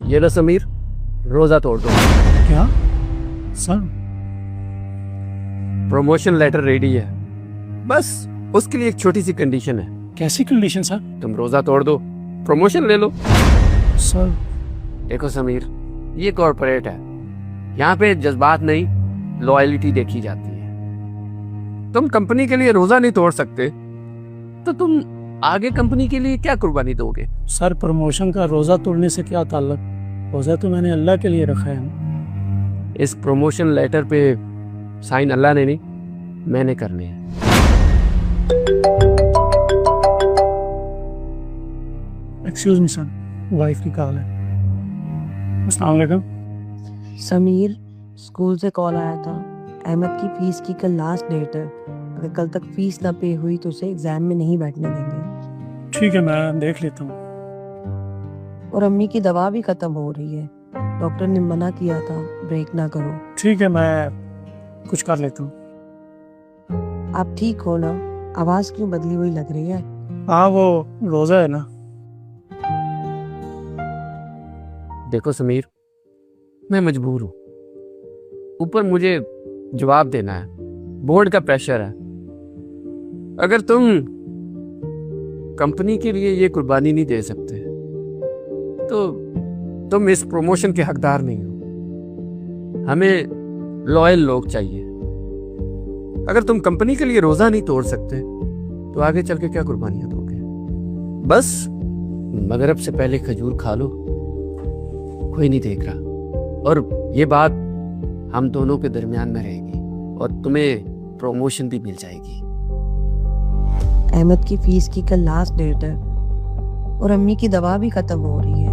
ये लो समीर, रोजा तोड़ दो। क्या सर? प्रमोशन लेटर रेडी है, बस उसके लिए एक छोटी सी कंडीशन है। कैसी कंडीशन सर? तुम रोजा तोड़ दो, प्रमोशन ले लो। सर देखो समीर, ये कॉर्पोरेट है, यहाँ पे जज्बात नहीं लॉयल्टी देखी जाती है। तुम कंपनी के लिए रोजा नहीं तोड़ सकते तो तुम आगे कंपनी के लिए क्या कुर्बानी दोगे? सर, प्रमोशन का रोज़ा तोड़ने से क्या ताल्लुक? रोज़ा तो मैंने अल्लाह के लिए रखा है। इस प्रमोशन लेटर पे साइन अल्लाह ने नहीं, मैंने करने हैं। एक्सक्यूज मी सर, वाइफ की कॉल है। अस्सलाम वालेकुम। समीर, स्कूल से कॉल आया था, अहमद की फीस की कल लास्ट डेट है। अगर कल तक फीस ना पे हुई तो उसे एग्जाम में नहीं बैठने देंगे। ठीक है, मैं देख लेता हूँ। और अम्मी की दवा भी खत्म हो रही है, डॉक्टर ने मना किया था ब्रेक ना करो। ठीक है, मैं कुछ कर लेता हूँ। आप ठीक हो ना? आवाज क्यों बदली हुई लग रही है? हाँ, वो रोज़ा है ना। देखो समीर, मैं मजबूर हूँ, ऊपर मुझे जवाब देना है, बोर्ड का प्रेशर है। अगर तुम कंपनी के लिए ये कुर्बानी नहीं दे सकते तो तुम इस प्रमोशन के हकदार नहीं हो। हमें लॉयल लोग चाहिए। अगर तुम कंपनी के लिए रोजा नहीं तोड़ सकते तो आगे चल के क्या कुर्बानियां दोगे? बस मगरिब से पहले खजूर खा लो, कोई नहीं देख रहा। और ये बात हम दोनों के दरमियान में रहेगी और तुम्हें प्रमोशन भी मिल जाएगी। अहमद की फीस की कल लास्ट डेट है और अम्मी की दवा भी खत्म हो रही है।